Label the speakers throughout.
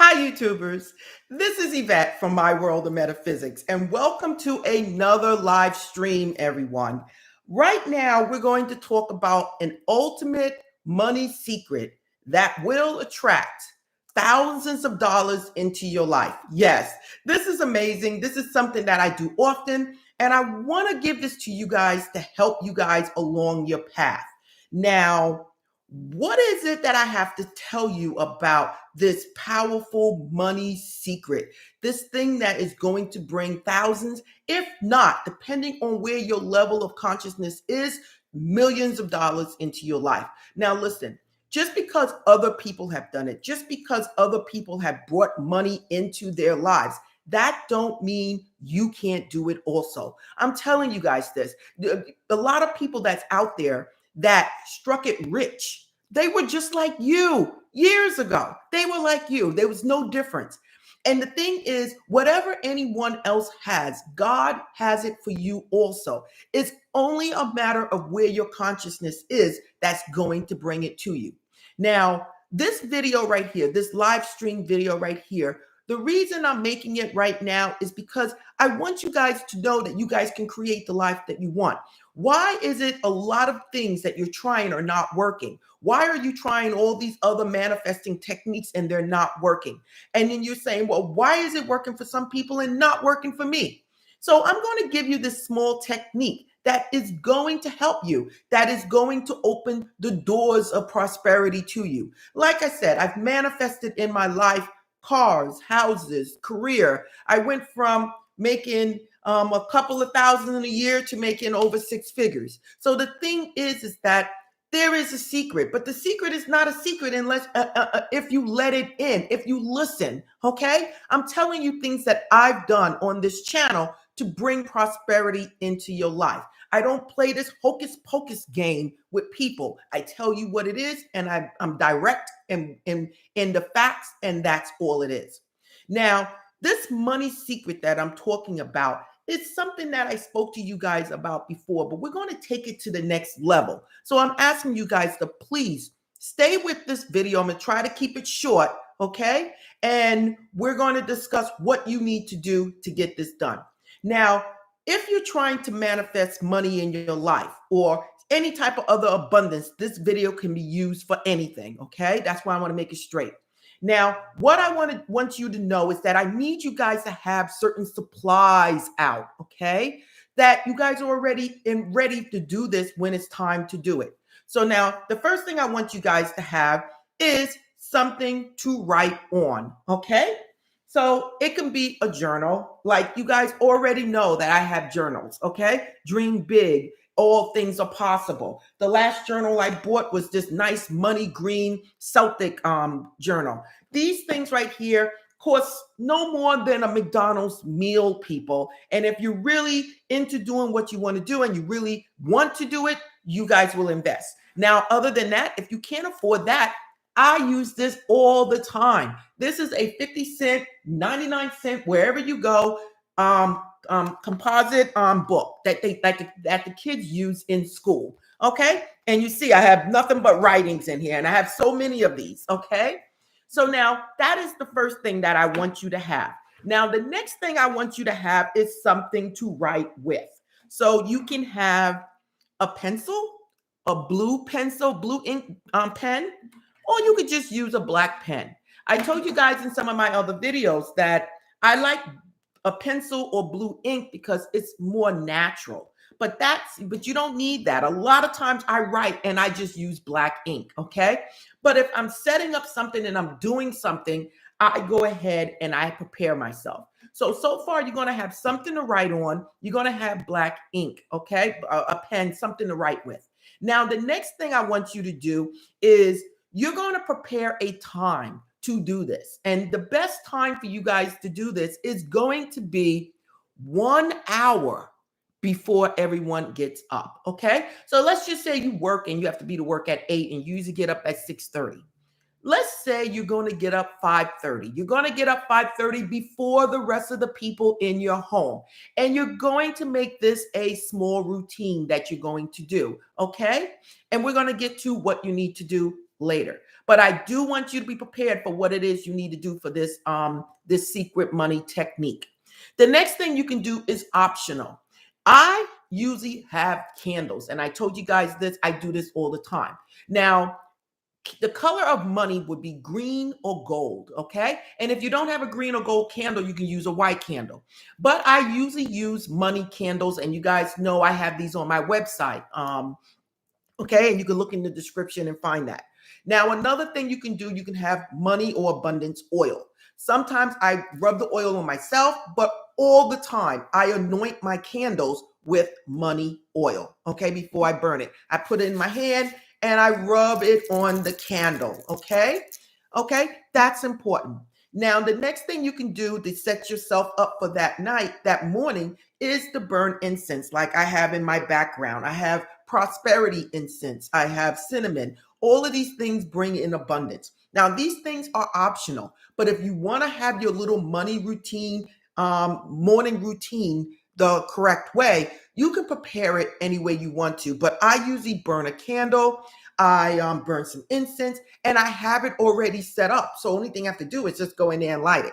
Speaker 1: Hi, YouTubers. This is Yvette from My World of Metaphysics, and welcome to another live stream, everyone. Right now, we're going to talk about an ultimate money secret that will attract thousands of dollars into your life. Yes, this is amazing. This is something that I do often, and I want to give this to you guys to help you guys along your path. Now, what is it that I have to tell you about this powerful money secret? This thing that is going to bring thousands, if not, depending on where your level of consciousness is, millions of dollars into your life. Now, listen, just because other people have done it, just because other people have brought money into their lives, that don't mean you can't do it also. I'm telling you guys this. A lot of people that's out there that struck it rich. They were just like you years ago. They were like you. There was no difference. And the thing is, whatever anyone else has, God has it for you also. It's only a matter of where your consciousness is that's going to bring it to you. Now, this video right here, this live stream video right here, the reason I'm making it right now is because I want you guys to know that you guys can create the life that you want. Why is it a lot of things that you're trying are not working? Why are you trying all these other manifesting techniques and they're not working? And then you're saying, well, why is it working for some people and not working for me? So I'm going to give you this small technique that is going to help you, that is going to open the doors of prosperity to you. Like I said, I've manifested in my life cars, houses, career. I went from making a couple of thousand a year to making over six figures. So the thing is that there is a secret, but the secret is not a secret unless if you let it in, if you listen. Okay, I'm telling you things that I've done on this channel to bring prosperity into your life. I don't play this hocus pocus game with people. I tell you what it is, and I'm direct in the facts, and that's all it is. Now, this money secret that I'm talking about is something that I spoke to you guys about before, but we're going to take it to the next level. So I'm asking you guys to please stay with this video. I'm going to try to keep it short, okay? And we're going to discuss what you need to do to get this done. Now, if you're trying to manifest money in your life or any type of other abundance, this video can be used for anything, okay? That's why I want to make it straight. Now, what I want you to know is that I need you guys to have certain supplies out, okay? That you guys are already ready to do this when it's time to do it. So now, the first thing I want you guys to have is something to write on, okay? So it can be a journal. Like you guys already know that I have journals, okay? Dream big. All things are possible. The last journal I bought was this nice money green Celtic journal. These things right here cost no more than a McDonald's meal, people. And if you're really into doing what you want to do and you really want to do it, you guys will invest. Now, other than that, if you can't afford that, I use this all the time. This is a 50 cent, 99 cent, wherever you go, composite book that the kids use in school. Okay. And you see, I have nothing but writings in here, and I have so many of these. Okay. So now that is the first thing that I want you to have. Now, the next thing I want you to have is something to write with. So you can have a pencil, a blue pencil, blue ink pen, or you could just use a black pen. I told you guys in some of my other videos that I like a pencil or blue ink because it's more natural. But you don't need that. A lot of times I write and I just use black ink, okay? But if I'm setting up something and I'm doing something, I go ahead and I prepare myself. So far you're going to have something to write on. You're going to have black ink, okay? A pen, something to write with. Now, the next thing I want you to do is you're going to prepare a time to do this. And the best time for you guys to do this is going to be 1 hour before everyone gets up. Okay. So let's just say you work and you have to be to work at 8 and you usually get up at 6:30. Let's say you're going to get up 5:30. You're going to get up 5:30 before the rest of the people in your home. And you're going to make this a small routine that you're going to do. Okay. And we're going to get to what you need to do later. But I do want you to be prepared for what it is you need to do for this secret money technique. The next thing you can do is optional. I usually have candles, and I told you guys this, I do this all the time. Now, the color of money would be green or gold, okay? And if you don't have a green or gold candle, you can use a white candle. But I usually use money candles, and you guys know I have these on my website. Okay, and you can look in the description and find that. Now, another thing you can do, you can have money or abundance oil. Sometimes I rub the oil on myself, but all the time I anoint my candles with money oil, okay, before I burn it. I put it in my hand and I rub it on the candle, okay? Okay, that's important. Now, the next thing you can do to set yourself up for that night, that morning, is to burn incense like I have in my background. I have prosperity incense. I have cinnamon. All of these things bring in abundance. Now, these things are optional, but if you want to have your little money routine, morning routine, the correct way, you can prepare it any way you want to. But I usually burn a candle. I burn some incense, and I have it already set up. So only thing I have to do is just go in there and light it.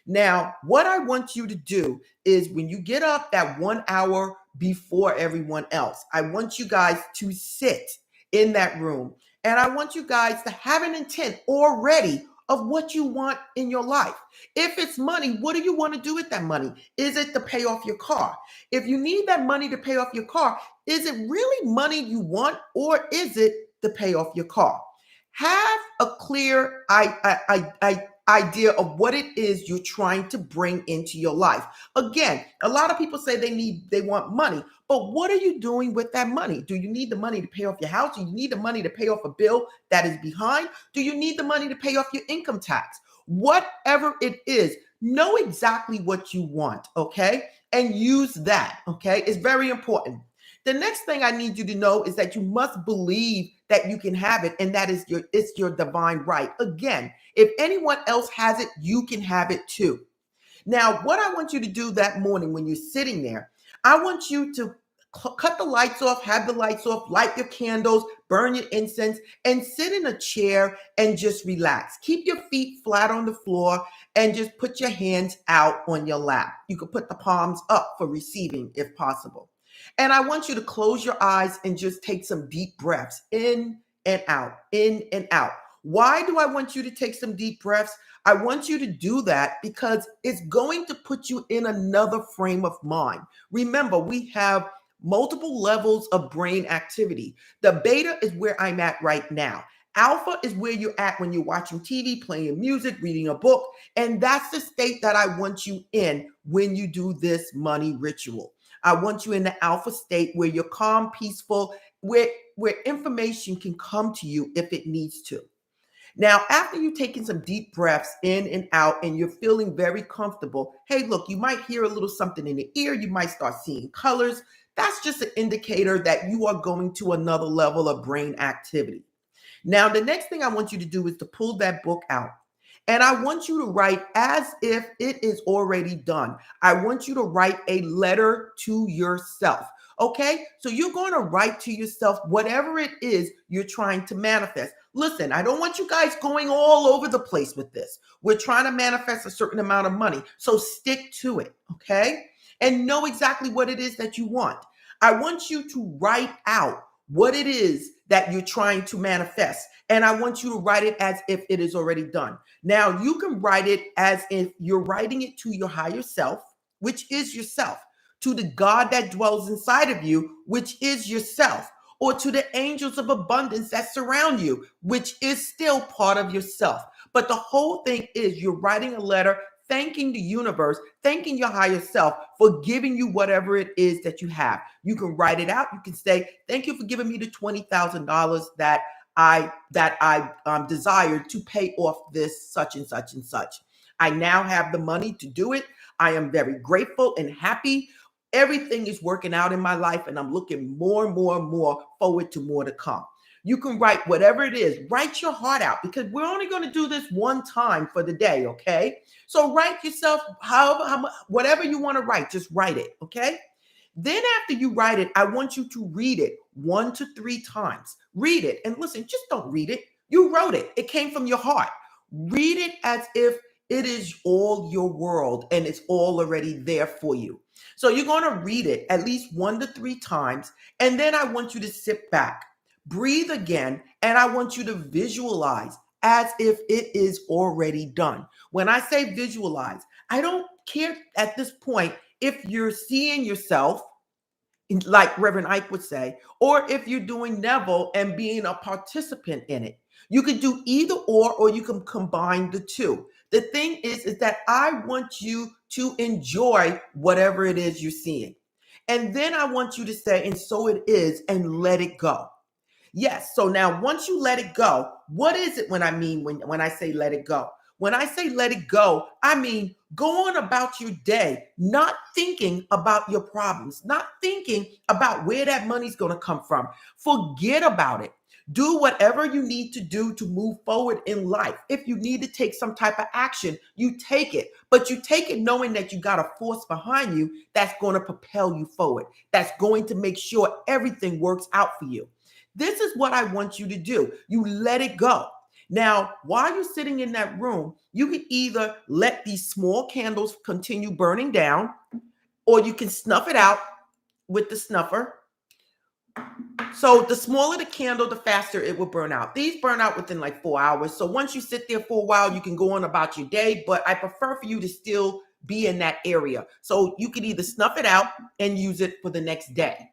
Speaker 1: Now, what I want you to do is when you get up that 1 hour before everyone else, I want you guys to sit in that room. And I want you guys to have an intent already of what you want in your life. If it's money, what do you want to do with that money? Is it to pay off your car? If you need that money to pay off your car, is it really money you want, or is it to pay off your car? Have a clear idea of what it is you're trying to bring into your life. Again, a lot of people say they want money, but what are you doing with that money? Do you need the money to pay off your house? Do you need the money to pay off a bill that is behind? Do you need the money to pay off your income tax? Whatever it is, know exactly what you want, okay? And use that, okay? It's very important. The next thing I need you to know is that you must believe that you can have it, and that is it's your divine right. Again, if anyone else has it, you can have it too. Now, what I want you to do that morning when you're sitting there, I want you to cut the lights off, have the lights off, light your candles, burn your incense, and sit in a chair and just relax. Keep your feet flat on the floor and just put your hands out on your lap. You can put the palms up for receiving if possible. And I want you to close your eyes and just take some deep breaths in and out, in and out. Why do I want you to take some deep breaths? I want you to do that because it's going to put you in another frame of mind. Remember, we have multiple levels of brain activity. The beta is where I'm at right now. Alpha is where you're at when you're watching TV, playing music, reading a book. And that's the state that I want you in when you do this money ritual. I want you in the alpha state where you're calm, peaceful, where information can come to you if it needs to. Now, after you've taken some deep breaths in and out and you're feeling very comfortable, hey, look, you might hear a little something in the ear. You might start seeing colors. That's just an indicator that you are going to another level of brain activity. Now, the next thing I want you to do is to pull that book out. And I want you to write as if it is already done. I want you to write a letter to yourself. Okay? So you're going to write to yourself whatever it is you're trying to manifest. Listen, I don't want you guys going all over the place with this. We're trying to manifest a certain amount of money. So stick to it. Okay? And know exactly what it is that you want. I want you to write out what it is that you're trying to manifest. And I want you to write it as if it is already done. Now, you can write it as if you're writing it to your higher self, which is yourself, to the God that dwells inside of you, which is yourself, or to the angels of abundance that surround you, which is still part of yourself. But the whole thing is you're writing a letter thanking the universe, thanking your higher self for giving you whatever it is that you have. You can write it out. You can say, thank you for giving me the $20,000 that I desired to pay off this such and such and such. I now have the money to do it. I am very grateful and happy. Everything is working out in my life, and I'm looking more and more and more forward to more to come. You can write whatever it is. Write your heart out because we're only going to do this one time for the day, okay? So write yourself whatever you want to write, just write it, okay? Then after you write it, I want you to read it 1 to 3 times. Read it and listen, just don't read it. You wrote it. It came from your heart. Read it as if it is all your world and it's all already there for you. So you're going to read it at least 1 to 3 times. And then I want you to sit back, breathe again, and I want you to visualize as if it is already done. When I say visualize, I don't care at this point if you're seeing yourself, like Reverend Ike would say, or if you're doing Neville and being a participant in it. You can do either or you can combine the two. The thing is that I want you to enjoy whatever it is you're seeing. And then I want you to say, and so it is, and let it go. Yes. So now once you let it go, what is it when I say let it go? When I say let it go, I mean go on about your day, not thinking about your problems, not thinking about where that money's going to come from. Forget about it. Do whatever you need to do to move forward in life. If you need to take some type of action, you take it. But you take it knowing that you got a force behind you that's going to propel you forward, that's going to make sure everything works out for you. This is what I want you to do. You let it go. Now, while you're sitting in that room, you can either let these small candles continue burning down, or you can snuff it out with the snuffer. So the smaller the candle, the faster it will burn out. These burn out within like 4 hours. So once you sit there for a while, you can go on about your day, but I prefer for you to still be in that area. So you can either snuff it out and use it for the next day.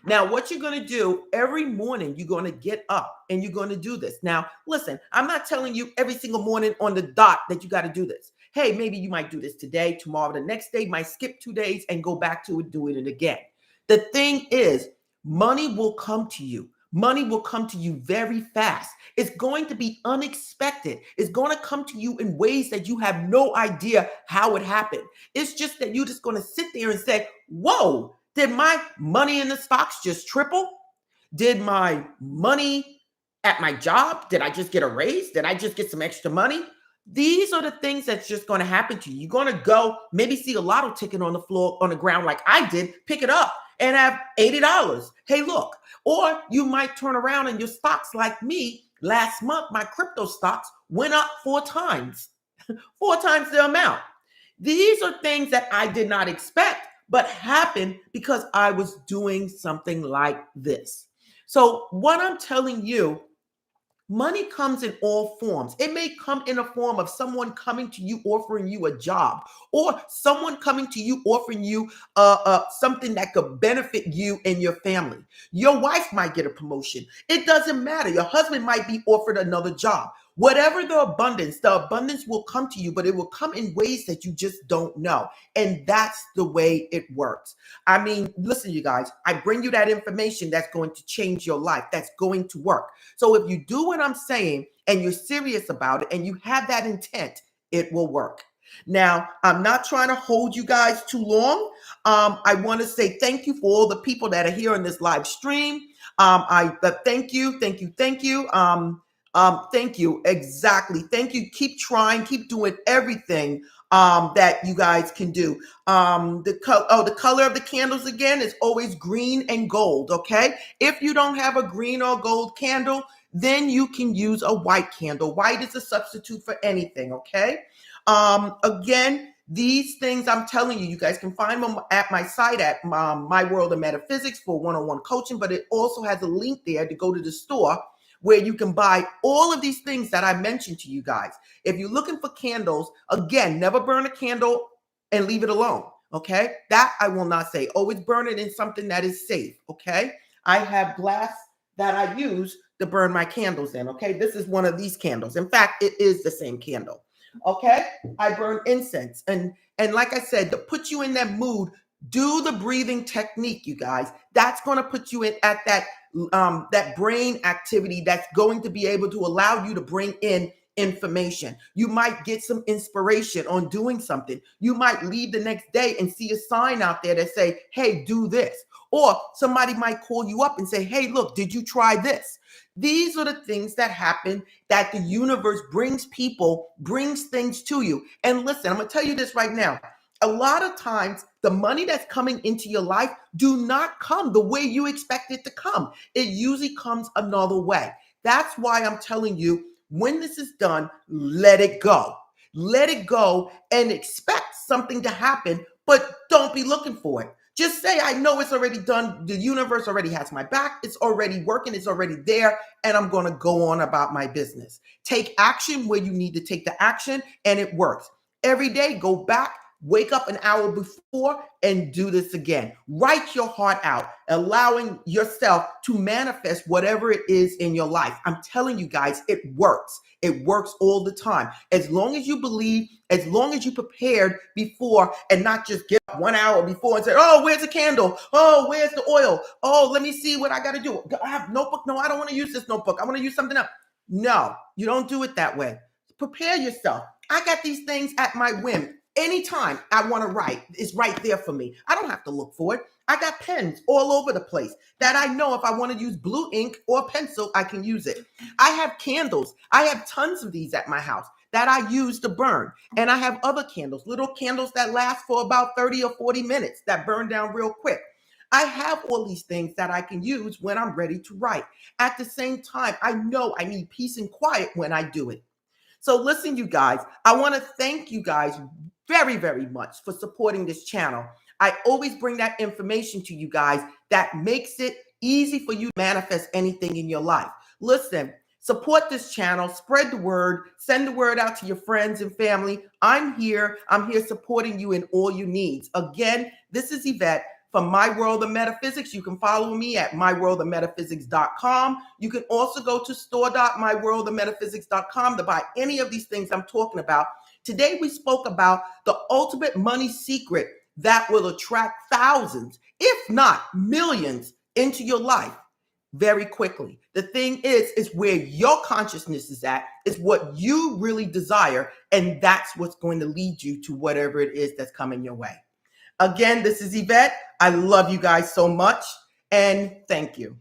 Speaker 1: Now, what you're going to do every morning, you're going to get up and you're going to do this. Now, listen, I'm not telling you every single morning on the dot that you got to do this. Hey, maybe you might do this today, tomorrow, the next day, might skip 2 days and go back to it, doing it again. The thing is, money will come to you. Money will come to you very fast. It's going to be unexpected. It's going to come to you in ways that you have no idea how it happened. It's just that you're just going to sit there and say, whoa, did my money in the stocks just triple? Did my money at my job, did I just get a raise? Did I just get some extra money? These are the things that's just going to happen to you. You're going to go maybe see a lotto ticket on the floor, on the ground like I did, pick it up and have $80. Hey, look. Or you might turn around and your stocks, like me, last month, my crypto stocks went up 4 times, 4 times the amount. These are things that I did not expect, but happened because I was doing something like this. So what I'm telling you, money comes in all forms. It may come in a form of someone coming to you offering you a job, or someone coming to you offering you something that could benefit you and your family. Your wife might get a promotion. It doesn't matter. Your husband might be offered another job. Whatever the abundance will come to you, but it will come in ways that you just don't know. And that's the way it works. I mean, listen, you guys, I bring you that information that's going to change your life, that's going to work. So if you do what I'm saying and you're serious about it and you have that intent, it will work. Now, I'm not trying to hold you guys too long. I want to say thank you for all the people that are here on this live stream. Thank you. Thank you. Exactly. Thank you. Keep trying. Keep doing everything that you guys can do. The color of the candles again is always green and gold. Okay. If you don't have a green or gold candle, then you can use a white candle. White is a substitute for anything. Okay. Again, these things I'm telling you, you guys can find them at my site at My World of Metaphysics for one-on-one coaching, but it also has a link there to go to the store where you can buy all of these things that I mentioned to you guys. If you're looking for candles, again, never burn a candle and leave it alone, okay? That I will not say. Always burn it in something that is safe, okay? I have glass that I use to burn my candles in, okay? This is one of these candles. In fact, it is the same candle, okay? I burn incense. And like I said, to put you in that mood, do the breathing technique, you guys. That's going to put you in at that brain activity that's going to be able to allow you to bring in information. You might get some inspiration on doing something. You might leave the next day and see a sign out there that say, hey, do this. Or somebody might call you up and say, hey, look, did you try this? These are the things that happen, that the universe brings things to you. And listen, I'm going to tell you this right now. A lot of times, the money that's coming into your life do not come the way you expect it to come. It usually comes another way. That's why I'm telling you, when this is done, let it go. Let it go and expect something to happen, but don't be looking for it. Just say, I know it's already done. The universe already has my back. It's already working. It's already there. And I'm going to go on about my business. Take action where you need to take the action, and it works. Every day, go back, wake up an hour before, and do this again. Write your heart out, allowing yourself to manifest whatever it is in your life. I'm telling you guys, it works. It works all the time. As long as you believe, as long as you prepared before and not just get up 1 hour before and say, oh, where's the candle? Oh, where's the oil? Oh, let me see what I got to do. I have a notebook. No, I don't want to use this notebook. I want to use something else. No, you don't do it that way. Prepare yourself. I got these things at my whim. Anytime I want to write, it's right there for me. I don't have to look for it. I got pens all over the place that I know if I want to use blue ink or pencil, I can use it. I have candles. I have tons of these at my house that I use to burn. And I have other candles, little candles that last for about 30 or 40 minutes that burn down real quick. I have all these things that I can use when I'm ready to write. At the same time, I know I need peace and quiet when I do it. So listen, you guys, I want to thank you guys very, very much for supporting this channel. I always bring that information to you guys that makes it easy for you to manifest anything in your life. Listen, support this channel, spread the word, send the word out to your friends and family. I'm here supporting you in all your needs. Again, this is Yvette from My World of Metaphysics. You can follow me at myworldofmetaphysics.com. You can also go to store.myworldofmetaphysics.com to buy any of these things I'm talking about. Today, we spoke about the ultimate money secret that will attract thousands, if not millions, into your life very quickly. The thing is where your consciousness is at, is what you really desire, and that's what's going to lead you to whatever it is that's coming your way. Again, this is Yvette. I love you guys so much, and thank you.